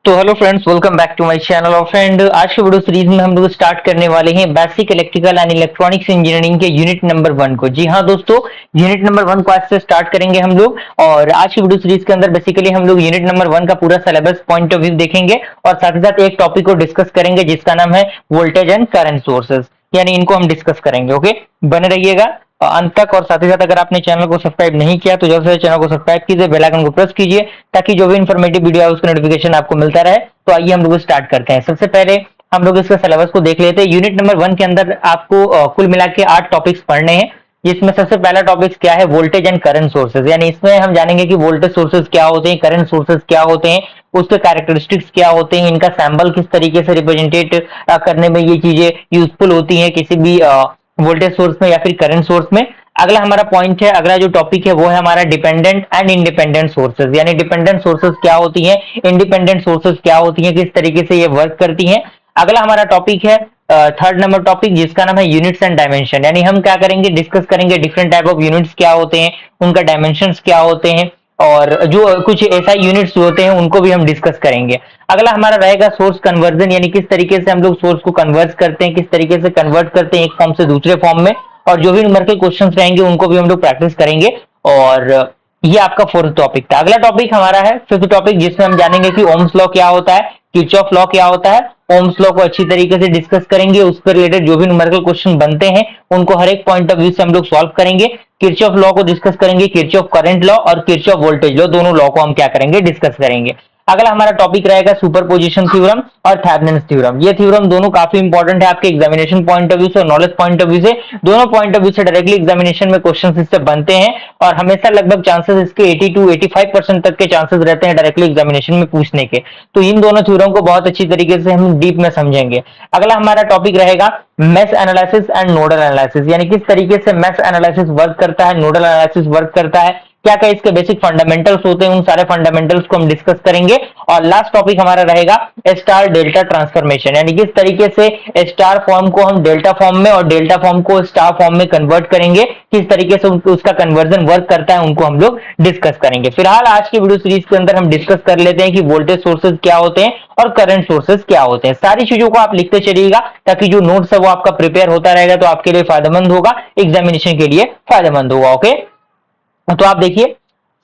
तो hello friends, welcome back to my channel. और friend, आज के वीडियो सीरीज में हम लोग स्टार्ट करने वाले हैं basic electrical and electronics engineering के यूनिट नंबर 1 को। जी हाँ दोस्तों, यूनिट नंबर 1 को आज से स्टार्ट करेंगे हम लोग। और आज की वीडियो सीरीज के अंदर बेसिकली हम लोग यूनिट नंबर 1 का पूरा सिलेबस पॉइंट ऑफ व्यू देखेंगे और साथ ही साथ एक टॉपिक को डिस्कस करेंगे जिसका नाम है वोल्टेज एंड करंट सोर्सेज, यानी इनको हम डिस्कस करेंगे। ओके, बने रहिएगा अंत तक। और साथ ही साथ अगर आपने चैनल को सब्सक्राइब नहीं किया तो जल्द से चैनल को सब्सक्राइब कीजिए, बेल आइकन को प्रेस कीजिए ताकि जो भी इन्फॉर्मेटिव वीडियो है उसका नोटिफिकेशन आपको मिलता रहे। तो आइए हम लोग स्टार्ट करते हैं। सबसे पहले हम लोग इसका सिलेबस को देख लेते हैं। यूनिट नंबर 1 के अंदर आपको कुल मिला के 8 टॉपिक्स पढ़ने हैं, जिसमें सबसे पहला टॉपिक क्या है, वोल्टेज एंड करंट सोर्सेज। यानी इसमें हम जानेंगे कि वोल्टेज सोर्सेज क्या होते हैं, करंट सोर्सेज क्या होते हैं, उसके कैरेक्टरिस्टिक्स क्या होते हैं, इनका सैंबल किस तरीके से रिप्रेजेंटेट करने में ये चीजें यूजफुल होती हैं किसी भी वोल्टेज सोर्स में या फिर करंट सोर्स में। अगला हमारा पॉइंट है, अगला जो टॉपिक है वो है हमारा डिपेंडेंट एंड इंडिपेंडेंट सोर्सेज। यानी डिपेंडेंट सोर्सेज क्या होती हैं, इंडिपेंडेंट सोर्सेज क्या होती हैं, किस तरीके से ये वर्क करती हैं। अगला हमारा टॉपिक है थर्ड नंबर टॉपिक, जिसका नाम है यूनिट्स एंड डायमेंशन। यानी हम क्या करेंगे, डिस्कस करेंगे डिफरेंट टाइप ऑफ यूनिट्स क्या होते हैं, उनका डायमेंशन क्या होते हैं, और जो कुछ ऐसा यूनिट्स होते हैं उनको भी हम डिस्कस करेंगे। अगला हमारा रहेगा सोर्स कन्वर्जन, यानी किस तरीके से हम लोग सोर्स को कन्वर्ट करते हैं, किस तरीके से कन्वर्ट करते हैं एक फॉर्म से दूसरे फॉर्म में। और जो भी न्यूमेरिकल क्वेश्चंस रहेंगे उनको भी हम लोग प्रैक्टिस करेंगे। और ये आपका फोर्थ टॉपिक था। अगला टॉपिक हमारा है फिफ्थ टॉपिक, जिसमें हम जानेंगे कि ओम्स लॉ क्या होता है, किरचॉफ लॉ क्या होता है। ओम्स लॉ को अच्छी तरीके से डिस्कस करेंगे, उस पर रिलेटेड जो भी न्यूमेरिकल क्वेश्चन बनते हैं उनको हर एक पॉइंट ऑफ व्यू से हम लोग सॉल्व करेंगे। किरचॉफ लॉ को डिस्कस करेंगे, किरचॉफ करंट लॉ और किरचॉफ वोल्टेज लॉ, दोनों लॉ को हम क्या करेंगे, डिस्कस करेंगे। अगला हमारा टॉपिक रहेगा सुपरपोजिशन थ्योरम और थेवेनिन्स थ्योरम। ये थ्योरम दोनों काफी इंपॉर्टेंट है आपके एग्जामिनेशन पॉइंट ऑफ व्यू से और नॉलेज पॉइंट ऑफ व्यू से। दोनों पॉइंट ऑफ व्यू से डायरेक्टली एग्जामिनेशन में क्वेश्चंस इससे बनते हैं और हमेशा लगभग चांसेस इसके 80 टू 85% तक के चांसेस रहते हैं डायरेक्टली एग्जामिनेशन में पूछने के। तो इन दोनों थ्योरम को बहुत अच्छी तरीके से हम डीप में समझेंगे। अगला हमारा टॉपिक रहेगा mesh analysis and nodal analysis, यानी किस तरीके से मेश एनालिसिस वर्क करता है, नोडल एनालिसिस वर्क करता है, क्या क्या इसके बेसिक फंडामेंटल्स होते हैं, उन सारे फंडामेंटल्स को हम डिस्कस करेंगे। और लास्ट टॉपिक हमारा रहेगा स्टार डेल्टा ट्रांसफॉर्मेशन, यानी किस तरीके से स्टार फॉर्म को हम डेल्टा फॉर्म में और डेल्टा फॉर्म को स्टार फॉर्म में कन्वर्ट करेंगे, किस तरीके से उसका कन्वर्जन वर्क करता है, उनको हम लोग डिस्कस करेंगे। फिलहाल आज की वीडियो सीरीज के अंदर हम डिस्कस कर लेते हैं कि वोल्टेज सोर्सेज क्या होते हैं और करंट सोर्सेज क्या होते हैं। सारी चीजों को आप लिखते चलिएगा ताकि जो नोट्स है वो आपका प्रिपेयर होता रहेगा, तो आपके लिए फायदेमंद होगा, एग्जामिनेशन के लिए फायदेमंद होगा। ओके, तो आप देखिए,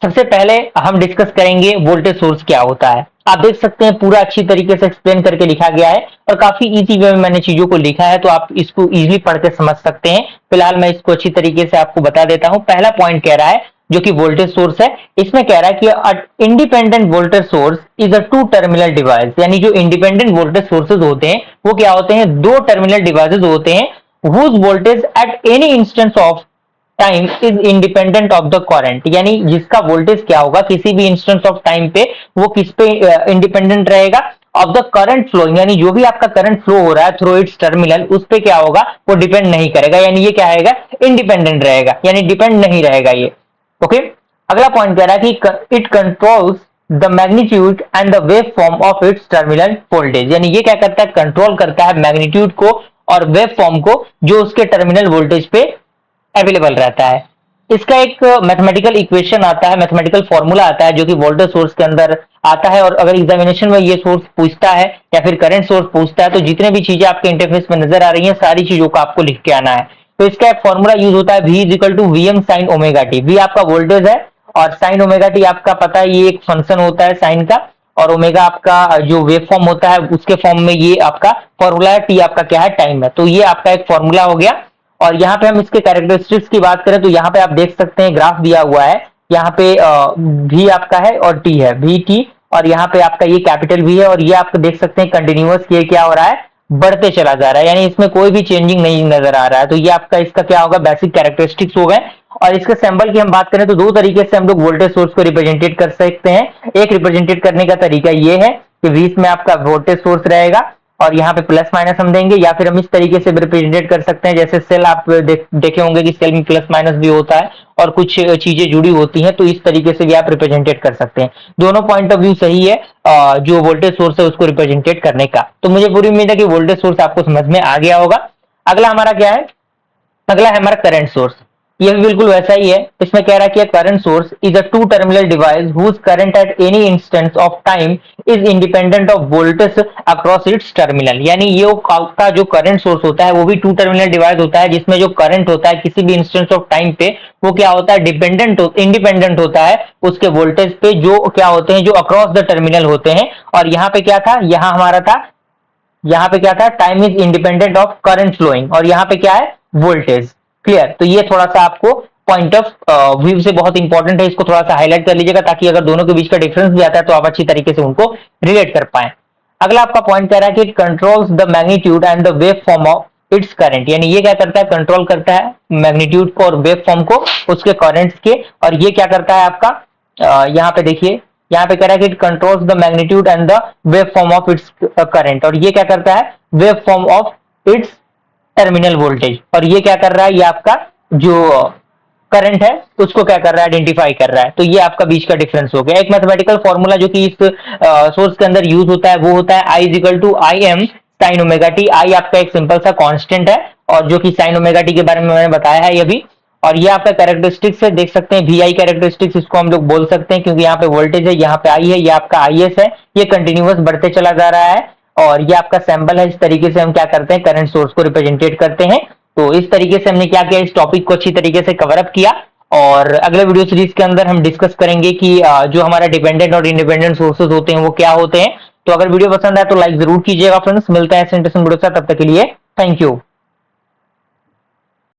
सबसे पहले हम डिस्कस करेंगे वोल्टेज सोर्स क्या होता है। आप देख सकते हैं पूरा अच्छी तरीके से एक्सप्लेन करके लिखा गया है और काफी इजी वे में मैंने चीजों को लिखा है, तो आप इसको इजीली पढ़ के समझ सकते हैं। फिलहाल मैं इसको अच्छी तरीके से आपको बता देता हूं। पहला पॉइंट कह रहा है जो कि वोल्टेज सोर्स है, इसमें कह रहा है कि independent voltage source is a two terminal device. यानी जो इंडिपेंडेंट वोल्टेज सोर्सेज होते हैं वो क्या होते हैं, दो टर्मिनल डिवाइसेज होते हैं whose voltage at any instance of time is independent of the current. यानी जिसका वोल्टेज क्या होगा किसी भी इंस्टेंस ऑफ टाइम पे, वो किस पे इंडिपेंडेंट रहेगा, ऑफ द करंट फ्लो। यानी जो भी आपका करंट फ्लो हो रहा है थ्रू इट्स टर्मिनल, उस पे क्या होगा, वो डिपेंड नहीं करेगा। यानी ये क्या रहेगा, इंडिपेंडेंट रहेगा, यानी डिपेंड नहीं रहेगा ये। ओके, अगला पॉइंट कह रहा है कि it controls the magnitude and the wave form of its terminal voltage. यानी ये क्या करता है, कंट्रोल करता है मैग्नीट्यूड को और वेव फॉर्म को जो उसके टर्मिनल वोल्टेज पे अवेलेबल रहता है। इसका एक मैथमेटिकल इक्वेशन आता है, मैथमेटिकल फॉर्मूला आता है जो कि वोल्टेज सोर्स के अंदर आता है। और अगर एग्जामिनेशन में ये सोर्स पूछता है या फिर करंट सोर्स पूछता है तो जितने भी चीजें आपके इंटरफेस में नजर आ रही हैं सारी चीजों को आपको लिख के आना है। तो इसका एक फॉर्मूला यूज होता है, V is equal to Vm sine omega t. V आपका वोल्टेज है और साइन ओमेगा टी आपका पता है ये एक फंक्शन होता है साइन का, और ओमेगा आपका जो वेव फॉर्म होता है उसके फॉर्म में ये आपका फॉर्मूला है, टी आपका क्या है, टाइम है। तो ये आपका एक फॉर्मूला हो गया। और यहाँ पे हम इसके कैरेक्टरिस्टिक्स की बात करें तो यहाँ पे आप देख सकते हैं ग्राफ दिया हुआ है, यहाँ पे V आपका है और T है, V T, और यहाँ पे आपका ये कैपिटल V है और ये आप देख सकते हैं कंटिन्यूअस ये क्या हो रहा है, बढ़ते चला जा रहा है, यानी इसमें कोई भी चेंजिंग नहीं नजर आ रहा है। तो ये आपका इसका क्या होगा, बेसिक कैरेक्टरिस्टिक्स हो गए। और इसके सिंबल की हम बात करें तो दो तरीके से हम लोग वोल्टेज सोर्स को रिप्रेजेंटेट कर सकते हैं। एक रिप्रेजेंटेट करने का तरीका ये है कि V में आपका वोल्टेज सोर्स रहेगा और यहाँ पे प्लस माइनस हम देंगे, या फिर हम इस तरीके से भी रिप्रेजेंटेट कर सकते हैं जैसे सेल आप देखे होंगे कि सेल में प्लस माइनस भी होता है और कुछ चीजें जुड़ी होती हैं, तो इस तरीके से भी आप रिप्रेजेंटेट कर सकते हैं। दोनों पॉइंट ऑफ व्यू सही है जो वोल्टेज सोर्स है उसको रिप्रेजेंटेट करने का। तो मुझे पूरी उम्मीद है कि वोल्टेज सोर्स आपको समझ में आ गया होगा। अगला हमारा क्या है, अगला है हमारा करंट सोर्स। ये भी बिल्कुल वैसा ही है। इसमें कह रहा है कि current source is a two terminal device whose current at any instance of time is independent of voltage across its terminal. यानी ये आपका जो करंट सोर्स होता है वो भी टू टर्मिनल डिवाइस होता है, जिसमें जो करंट होता है किसी भी इंस्टेंस ऑफ टाइम पे वो क्या होता है, इंडिपेंडेंट होता है उसके वोल्टेज पे, जो क्या होते हैं, जो अक्रॉस द टर्मिनल होते हैं। और यहाँ पे क्या था, यहाँ हमारा था, यहाँ पे क्या था, time is independent of current flowing, और यहाँ पे क्या है, वोल्टेज। क्लियर। तो ये थोड़ा सा आपको पॉइंट ऑफ व्यू से बहुत इंपॉर्टेंट है, इसको थोड़ा सा हाईलाइट कर लीजिएगा ताकि अगर दोनों के बीच का डिफरेंस भी आता है तो आप अच्छी तरीके से उनको रिलेट कर पाए। अगला आपका पॉइंट कह रहा है कि it controls the magnitude and the wave form of its current. यानी ये क्या करता है, कंट्रोल करता है मैग्नीट्यूड को और वेव फॉर्म को उसके करंट्स के। और ये क्या करता है आपका, यहाँ पे देखिए, यहाँ पे कह रहा है कि it controls the magnitude and the wave form of its current. और ये क्या करता है, wave form of its terminal voltage. और ये क्या कर रहा है, ये आपका जो करंट है उसको क्या कर रहा है, आइडेंटिफाई कर रहा है। तो ये आपका बीच का डिफरेंस हो गया। एक मैथमेटिकल फॉर्मूला जो कि इस सोर्स के अंदर यूज होता है वो होता है I is equal to I M sine omega T. I आपका एक सिंपल सा कांस्टेंट है, और जो कि साइन ओमेगा टी के बारे में मैंने बताया है ये भी। और ये आपका कैरेक्टरिस्टिक्स है, देख सकते हैं वी आई कैरेक्टरिस्टिक्स इसको हम लोग बोल सकते हैं, क्योंकि यहाँ पे वोल्टेज है, यहाँ पे आई है, ये आपका आई एस है, ये कंटिन्यूअस बढ़ते चला जा रहा है। और ये आपका सैंपल है। इस तरीके से हम क्या करते हैं, करंट सोर्स को रिप्रेजेंटेट करते हैं। तो इस तरीके से हमने क्या किया, इस टॉपिक को अच्छी तरीके से कवर अप किया। और अगले वीडियो सीरीज के अंदर हम डिस्कस करेंगे कि जो हमारा डिपेंडेंट और इंडिपेंडेंट सोर्सेज होते हैं वो क्या होते हैं। तो अगर वीडियो पसंद आए तो लाइक जरूर कीजिएगा फ्रेंड्स। मिलता है इंटरेस्टिंग वीडियो से, तब तक के लिए थैंक यू।